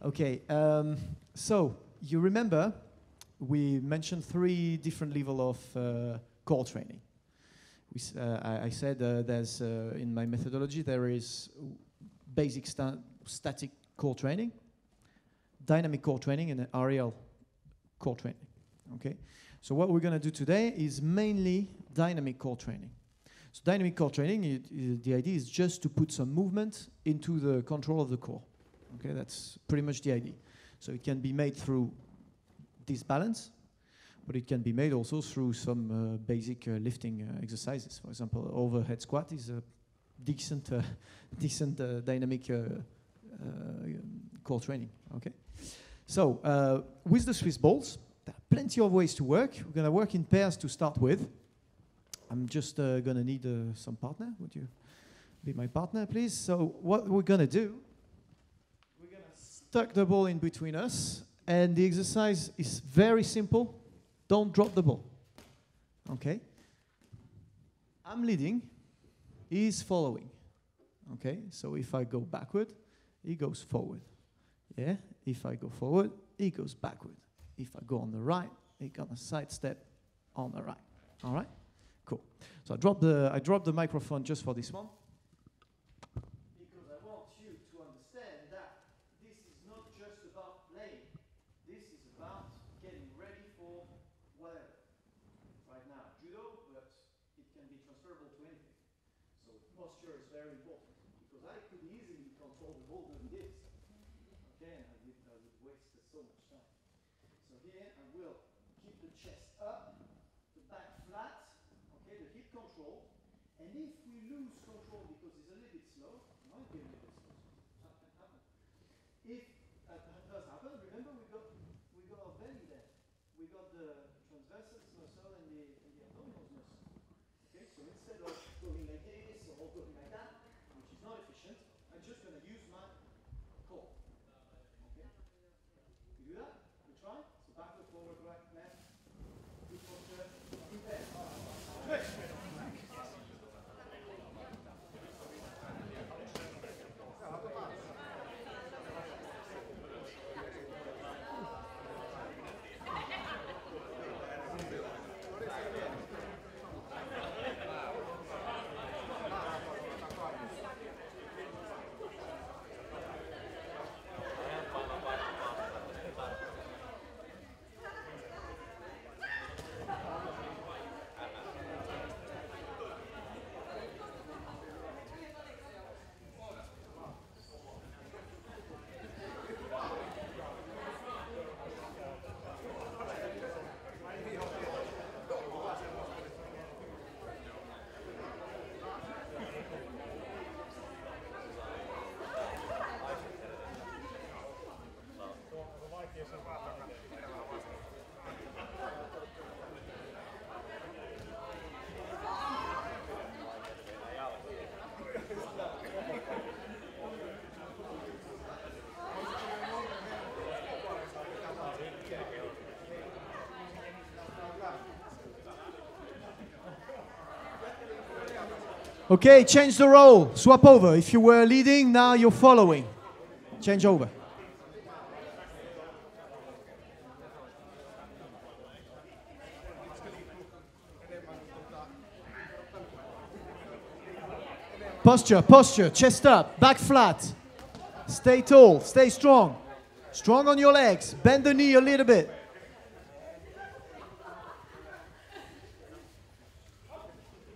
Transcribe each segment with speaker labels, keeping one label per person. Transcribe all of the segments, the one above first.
Speaker 1: Okay, so you remember we mentioned 3 different levels of core training. I said there's in my methodology there is basic static core training, dynamic core training, and aerial core training. Okay, so what we're going to do today is mainly dynamic core training. So dynamic core training, the idea is just to put some movement into the control of the core. Okay, that's pretty much the idea. So it can be made through this balance, but it can be made also through some basic lifting exercises. For example, overhead squat is a decent dynamic core training. Okay, so with the Swiss balls, there are plenty of ways to work. We're going to work in pairs to start with. I'm just going to need some partner. Would you be my partner, please? So what we're going to do, we're going to stuck the ball in between us, and the exercise is very simple. Don't drop the ball. Okay? I'm leading. He's following. Okay? So if I go backward, he goes forward. Yeah? If I go forward, he goes backward. If I go on the right, he gonna sidestep on the right. All right? Cool. So I drop the microphone just for this one, because I want you to understand that this is not just about playing. This is about getting ready for whatever. Right now, judo, but it can be transferable to anything. So posture is very important, because I could easily control the ball doing this. Okay, and I would waste so much time. So here I will keep the chest up, the back flat. The hip control, and if we lose control because it's a little bit slow, it might be a little bit slow, that can happen. If that does happen, remember we got our belly there. We got the transversus muscle and the abdominal muscle. Okay, so instead of going like this or going like that, which is not efficient, I'm just going to use my core. Okay, you do that? We try? So backward, forward, right, left. Good posture. Prepare. Good. Okay, change the role. Swap over. If you were leading, now you're following. Change over. Posture, posture, chest up, back flat. Stay tall, stay strong. Strong on your legs. Bend the knee a little bit.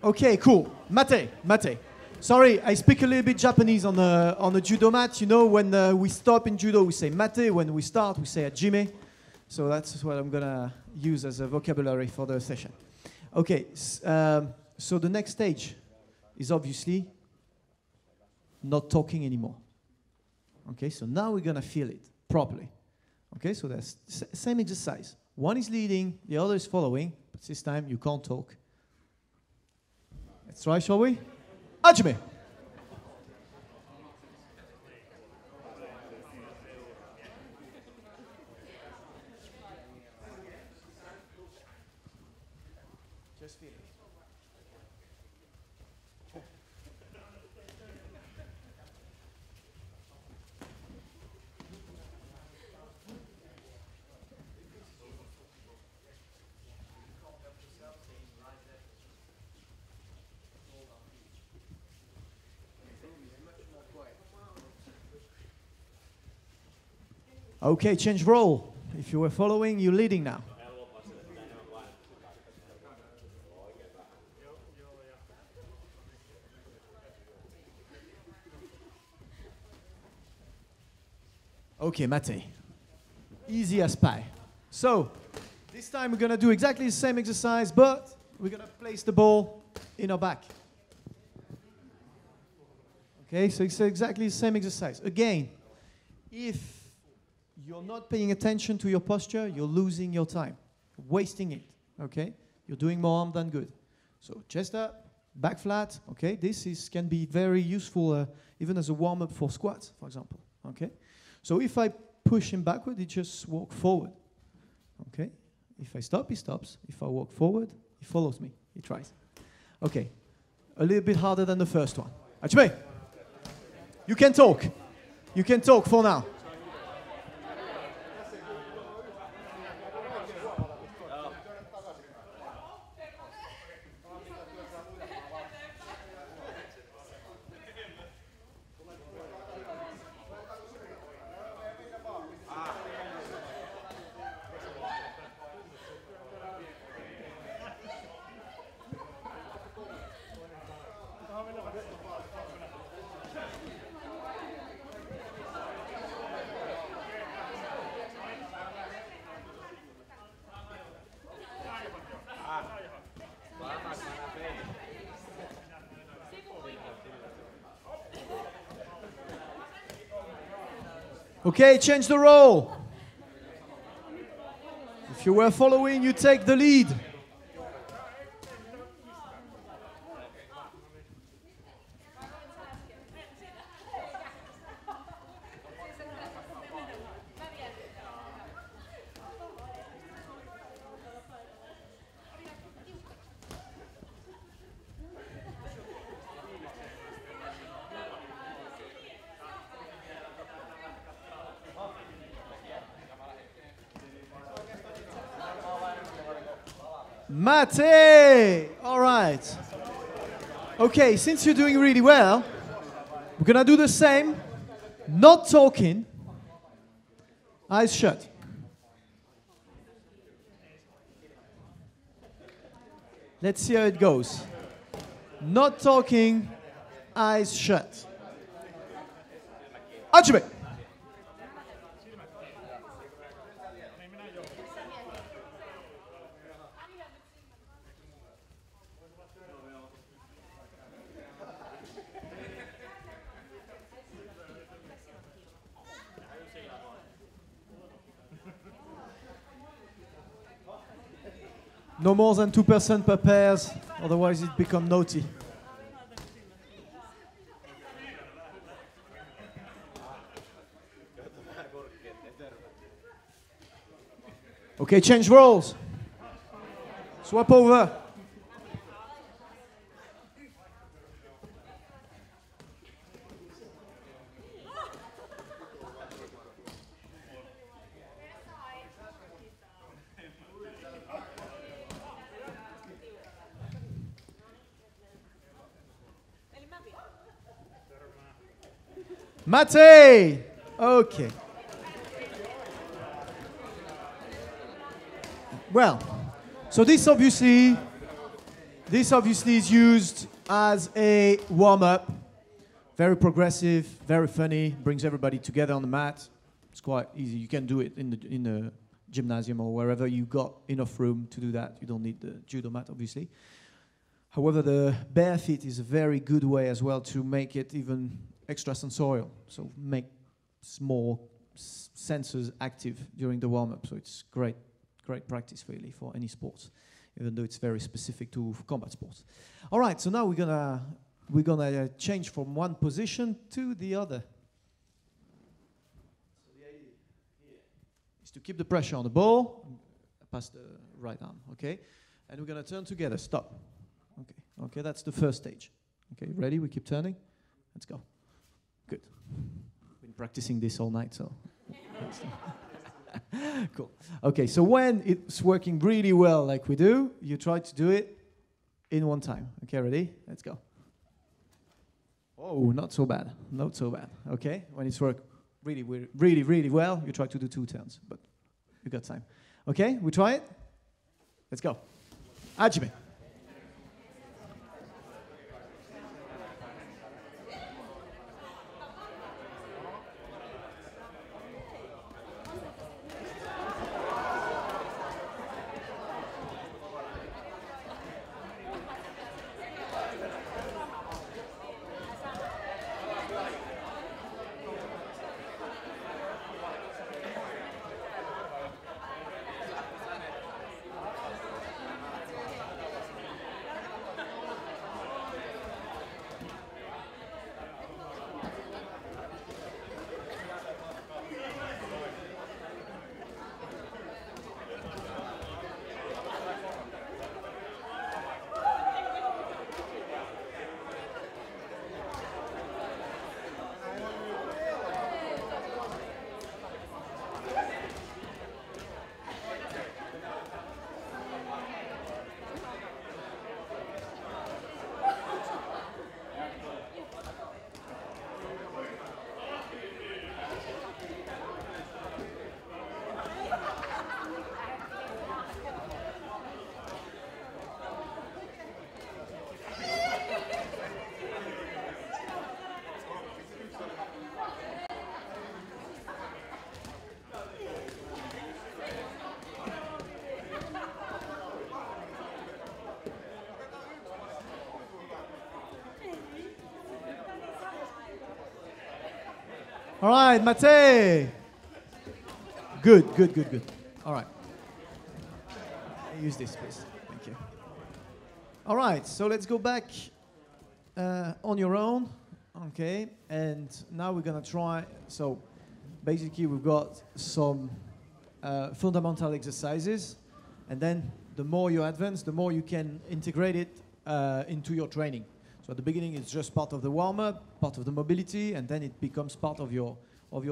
Speaker 1: Okay, cool. Mate, mate. Sorry, I speak a little bit Japanese on the judo mat. You know, when we stop in judo, we say mate. When we start, we say hajime. So that's what I'm gonna use as a vocabulary for the session. Okay, so the next stage is obviously not talking anymore. Okay, so now we're gonna feel it properly. Okay, so that's same exercise. One is leading, the other is following, but this time you can't talk. Let's try, shall we? Hajime. Just feel it. Okay, change role. If you were following, you're leading now. Okay, Mate. Easy as pie. So, this time we're going to do exactly the same exercise, but we're going to place the ball in our back. Okay, so it's exactly the same exercise. Again, if you're not paying attention to your posture, you're losing your time, wasting it, okay? You're doing more harm than good. So chest up, back flat, okay? Can be very useful even as a warm-up for squats, for example, okay? So if I push him backward, he just walk forward, okay? If I stop, he stops. If I walk forward, he follows me. He tries. Okay, a little bit harder than the first one. Achebe, you can talk. You can talk for now. Okay, change the role. If you were following, you take the lead. Mate! All right. Okay, since you're doing really well, we're going to do the same. Not talking. Eyes shut. Let's see how it goes. Not talking, eyes shut. Achebe! No more than 2% per pairs, otherwise it becomes naughty. Okay, change roles. Swap over. Mate! Okay. Well, so this obviously is used as a warm-up. Very progressive, very funny, brings everybody together on the mat. It's quite easy. You can do it in the gymnasium or wherever you got enough room to do that. You don't need the judo mat, obviously. However, the bare feet is a very good way as well to make it even extra sensorial, so make more sensors active during the warm-up. So it's great practice really for any sports, even though it's very specific to combat sports. All right, so now we're gonna change from one position to the other. So the idea here is to keep the pressure on the ball, pass the right arm, okay? And we're gonna turn together. Stop. Okay, that's the first stage. Okay, ready? We keep turning. Let's go. Good. Been practicing this all night, so. Cool. Okay, so when it's working really well like we do, you try to do it in one time. Okay, ready? Let's go. Oh, not so bad. Not so bad. Okay, when it's really well, you try to do 2 turns, but you got time. Okay, we try it? Let's go. Hajime. All right, Mate. Good. All right. Use this, please. Thank you. All right, so let's go back on your own. Okay, and now we're going to try. So basically, we've got some fundamental exercises, and then the more you advance, the more you can integrate it into your training. So at the beginning, it's just part of the warm-up, part of the mobility, and then it becomes part of your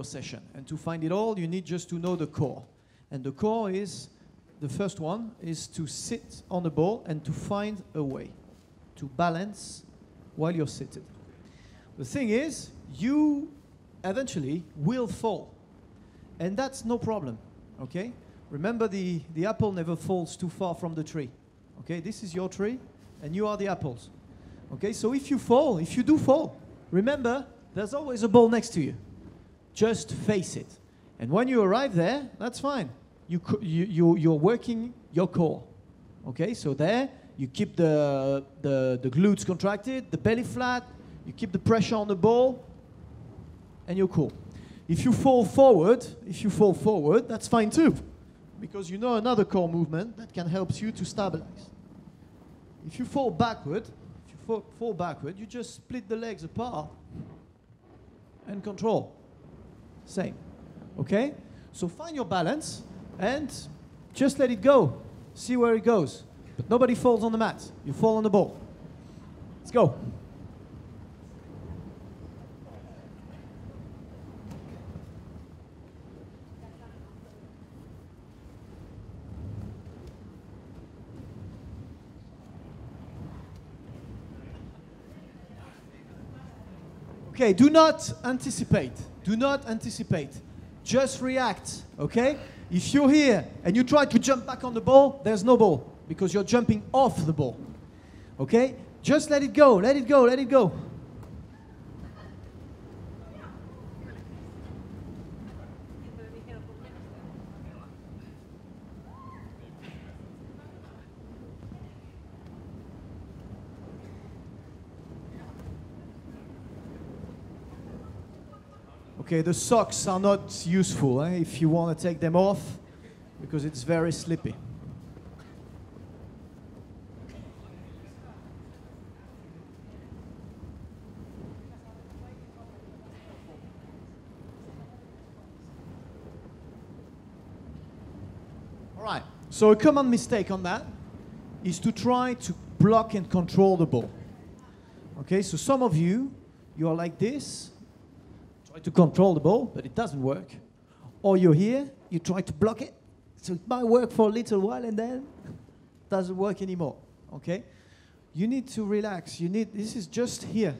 Speaker 1: session. And to find it all, you need just to know the core. And the core is, the first one is to sit on the ball and to find a way to balance while you're seated. The thing is, you eventually will fall. And that's no problem, okay? Remember, the apple never falls too far from the tree. Okay, this is your tree, and you are the apples. Okay, so if you fall, if you do fall, remember, there's always a ball next to you. Just face it. And when you arrive there, that's fine. You're working your core. Okay, so there, you keep the glutes contracted, the belly flat, you keep the pressure on the ball, and you're cool. If you fall forward, that's fine too, because you know another core movement that can help you to stabilize. If you fall backward, you just split the legs apart and control. Same. Okay? So find your balance and just let it go. See where it goes. But nobody falls on the mat. You fall on the ball. Let's go. Okay, do not anticipate. Do not anticipate. Just react, okay? If you're here and you try to jump back on the ball, there's no ball because you're jumping off the ball, okay? Just let it go, let it go, let it go. Okay, the socks are not useful if you want to take them off because it's very slippy. All right, so a common mistake on that is to try to block and control the ball. Okay, so some of you are like this, try to control the ball, but it doesn't work. Or you're here, you try to block it, so it might work for a little while and then it doesn't work anymore, okay? You need to relax. This is just here,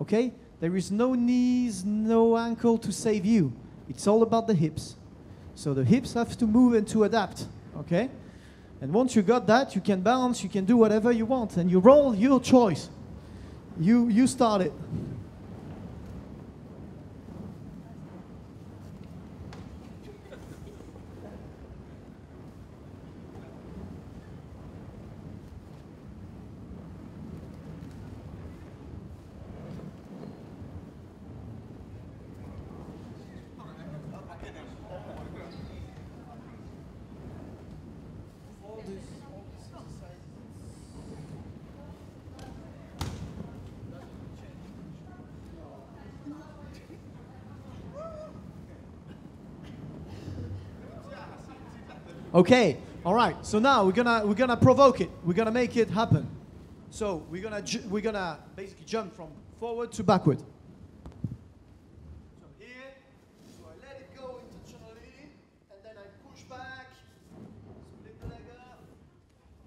Speaker 1: okay? There is no knees, no ankle to save you. It's all about the hips. So the hips have to move and to adapt, okay? And once you got that, you can balance, you can do whatever you want, and you roll, your choice. You start it. Okay, all right. So now we're gonna provoke it. We're gonna make it happen. So we're gonna basically jump from forward to backward. So here, so I let it go intentionally, and then I push back, split the leg up,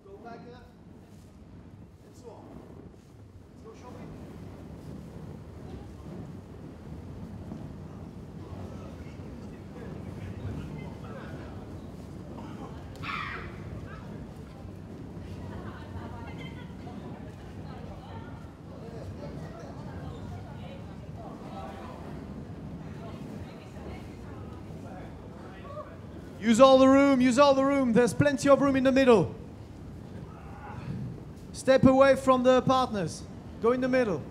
Speaker 1: go back up, and so on. Let's go, show me. Use all the room, use all the room. There's plenty of room in the middle. Step away from the partners. Go in the middle.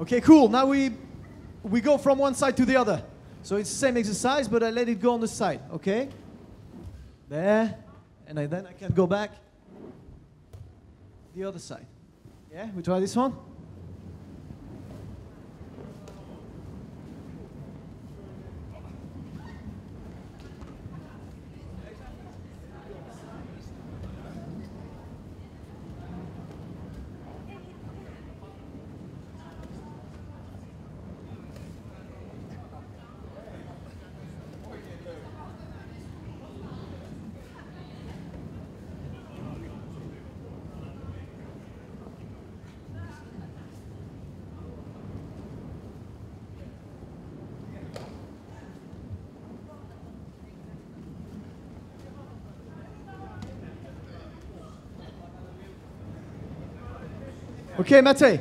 Speaker 1: Okay, cool. Now we go from one side to the other. So it's the same exercise, but I let it go on the side, okay? There, and then I can go back the other side. Yeah, we try this one? Okay, Mate.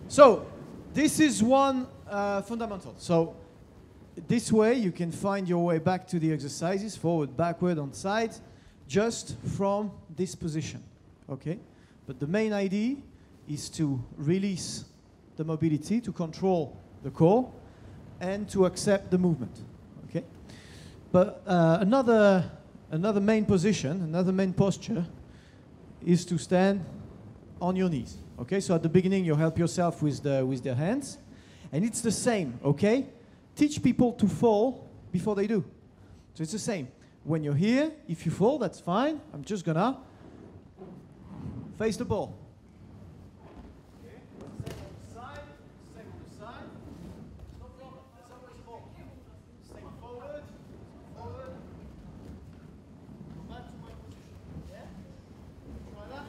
Speaker 1: So this is one fundamental. So this way you can find your way back to the exercises, forward, backward, on side, just from this position. Okay? But the main idea is to release the mobility, to control the core, and to accept the movement. Okay? But another main position, another main posture, is to stand on your knees. Okay, so at the beginning you help yourself with the hands, and it's the same. Okay, teach people to fall before they do. So it's the same. When you're here, if you fall, that's fine. I'm just gonna face the ball. Okay, same on the side, same on the side. No problem. That's always ball. Stay forward, forward. Go back to my position. Yeah. Try that.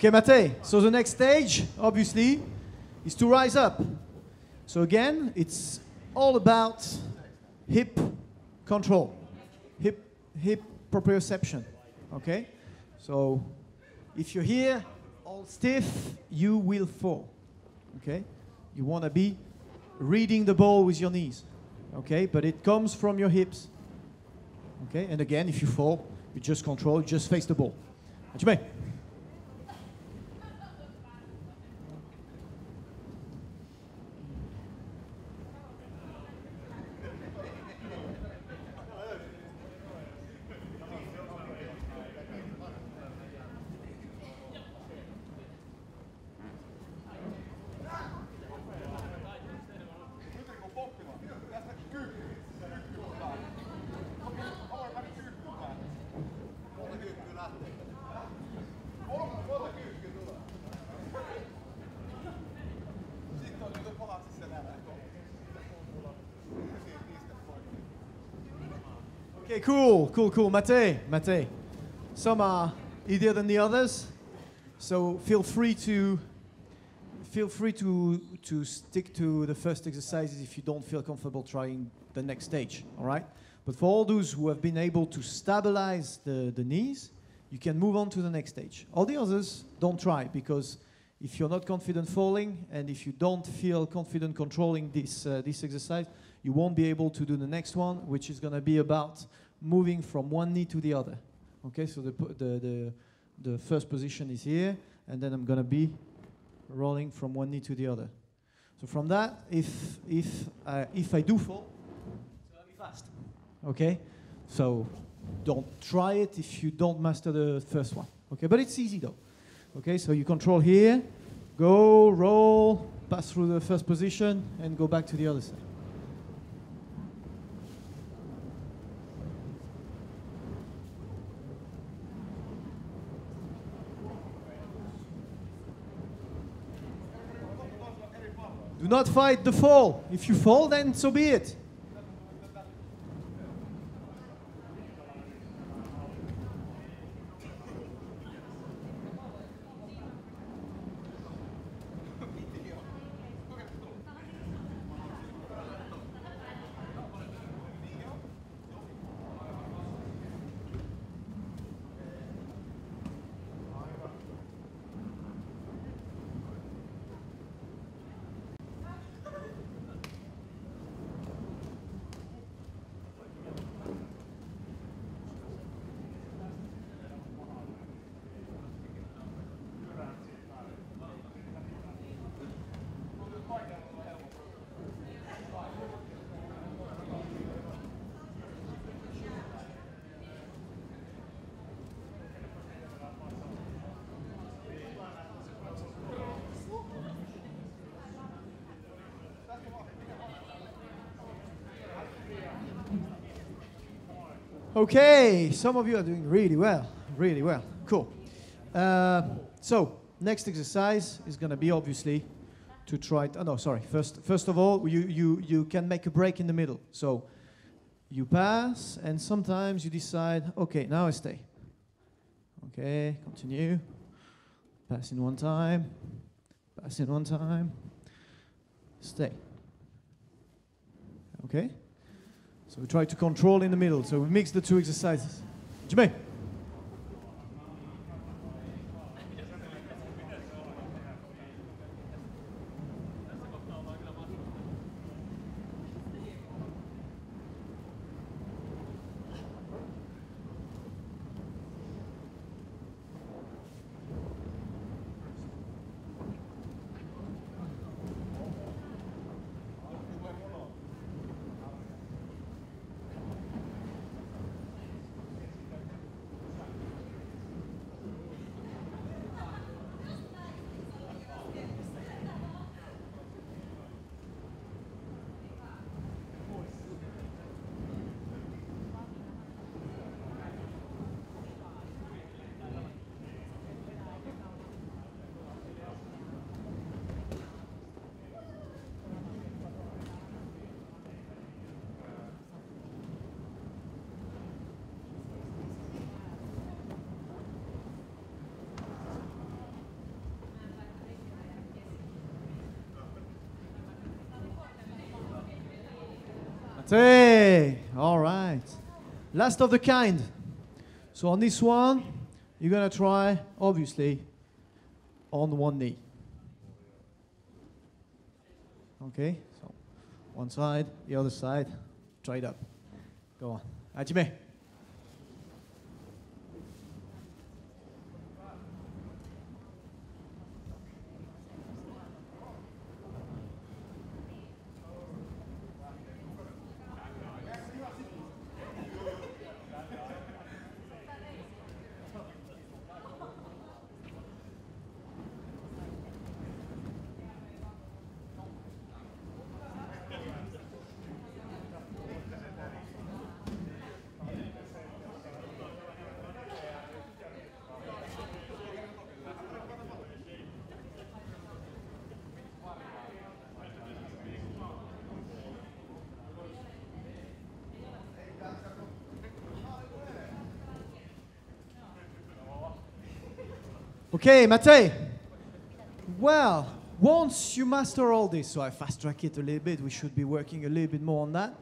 Speaker 1: Okay, Mate, so the next stage, obviously, is to rise up. So again, it's all about hip control, hip proprioception, okay? So if you're here, all stiff, you will fall, okay? You want to be reading the ball with your knees, okay? But it comes from your hips, okay? And again, if you fall, you just control, you just face the ball. Ajme. Okay, cool. Mate. Some are easier than the others, so feel free to stick to the first exercises if you don't feel comfortable trying the next stage. All right. But for all those who have been able to stabilize the knees, you can move on to the next stage. All the others, don't try, because if you're not confident falling and if you don't feel confident controlling this exercise, you won't be able to do the next one, which is going to be about moving from one knee to the other. Okay, so the first position is here, and then I'm going to be rolling from one knee to the other. So from that, if I do fall, it's going to be fast. Okay, so don't try it if you don't master the first one. Okay, but it's easy though. Okay, so you control here, go, roll, pass through the first position, and go back to the other side. Do not fight the fall. If you fall, then so be it. Okay, some of you are doing really well, cool. So, next exercise is going to be obviously to try, first of all, you can make a break in the middle. So, you pass, and sometimes you decide, okay, now I stay. Okay, continue. Pass in one time, stay. Okay? So we try to control in the middle. So we mix the two exercises. Jimmy. Mate. All right. Last of the kind. So on this one, you're going to try, obviously, on one knee. Okay, so one side, the other side, try it up. Go on. Hajime. Okay, Mate. Well, once you master all this, so I fast track it a little bit, we should be working a little bit more on that.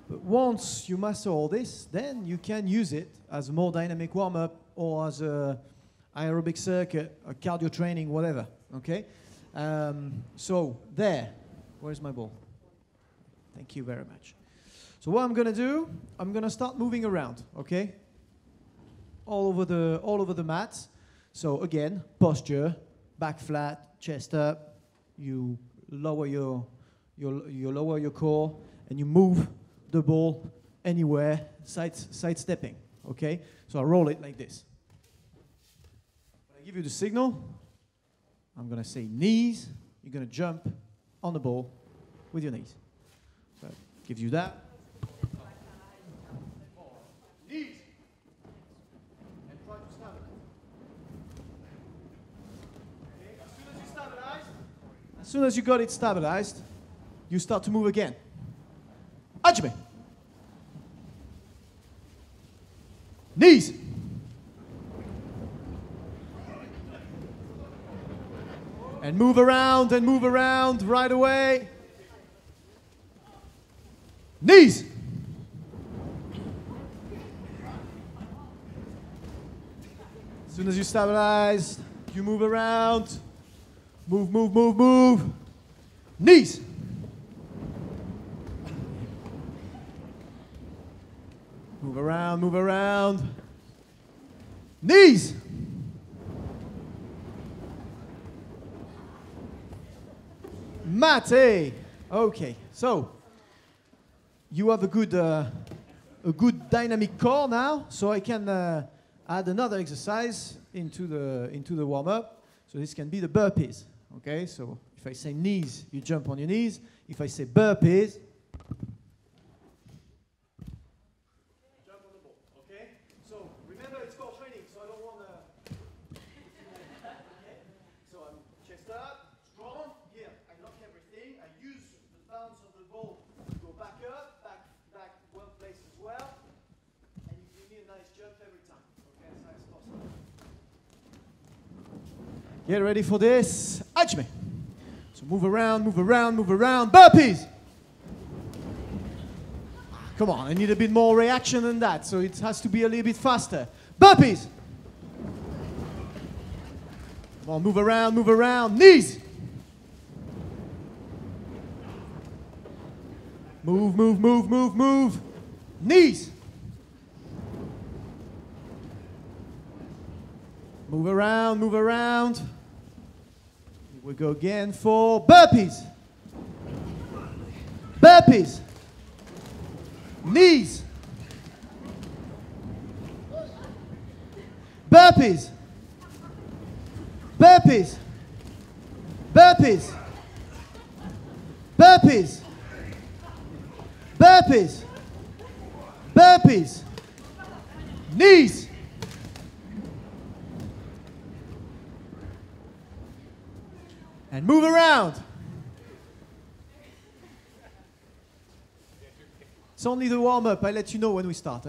Speaker 1: But once you master all this, then you can use it as a more dynamic warm-up or as a aerobic circuit, a cardio training, whatever, okay? So there, where's my ball? Thank you very much. So what I'm gonna do, I'm gonna start moving around, okay? All over the mat. So again, posture, back flat, chest up. You lower your core, and you move the ball anywhere, sidestepping. Okay. So I roll it like this. When I give you the signal, I'm gonna say knees. You're gonna jump on the ball with your knees. So I give you that. Knees. As soon as you got it stabilized, you start to move again. Hajime. Knees. And move around right away. Knees. As soon as you stabilize, you move around. Move. Knees. Move around. Knees. Mate. Okay, so you have a good dynamic core now, so I can add another exercise into the warm-up. So this can be the burpees. Okay, so if I say knees, you jump on your knees. If I say burpees, jump on the ball. Okay, so remember it's core training, so I don't want to. Okay, so I'm chest up, strong. Here, I lock everything. I use the bounce of the ball to go back up, back well placed as well, and you give me a nice jump every time. Okay, as high as possible. Get ready for this. Hajime. So move around. Burpees. Come on, I need a bit more reaction than that, so it has to be a little bit faster. Burpees. Come on, move around. Knees. Move. Knees. Move around. Here we go again for burpees. Knees. Burpees. Knees. And move around. It's only the warm-up. I'll let you know when we start.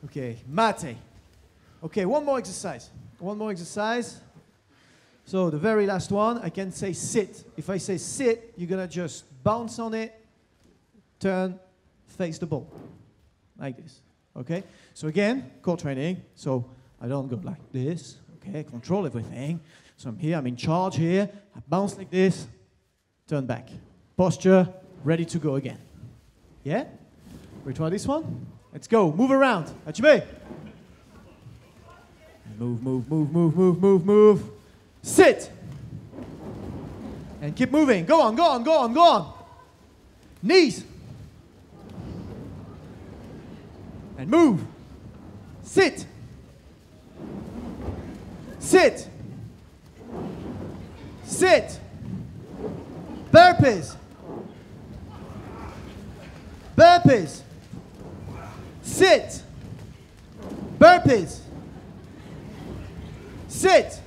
Speaker 1: Okay, mate. Okay, one more exercise. So the very last one, I can say sit. If I say sit, you're going to just bounce on it, turn, face the ball, like this, okay? So again, core training, so I don't go like this, okay? Control everything. So I'm here, I'm in charge here, I bounce like this, turn back. Posture, ready to go again. Yeah? We try this one? Let's go, move around. Achime. Move, move, move, move, move, move, move. Sit. And keep moving. Go on, go on, go on, go on. Knees. And move. Sit. Sit. Sit. Burpees. Burpees. Sit. Burpees. Sit.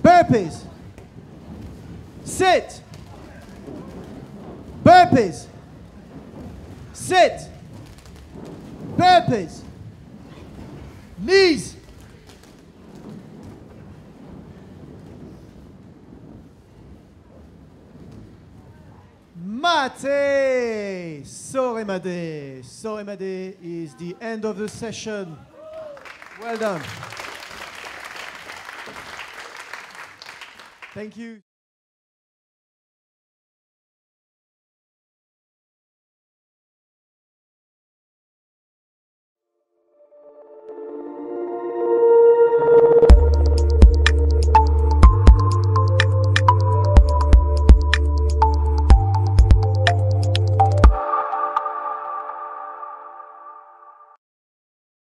Speaker 1: Burpees. Sit. Burpees. Sit. Burpees. Knees. Mate. Soremade. Soremade is the end of the session. Well done. Thank you.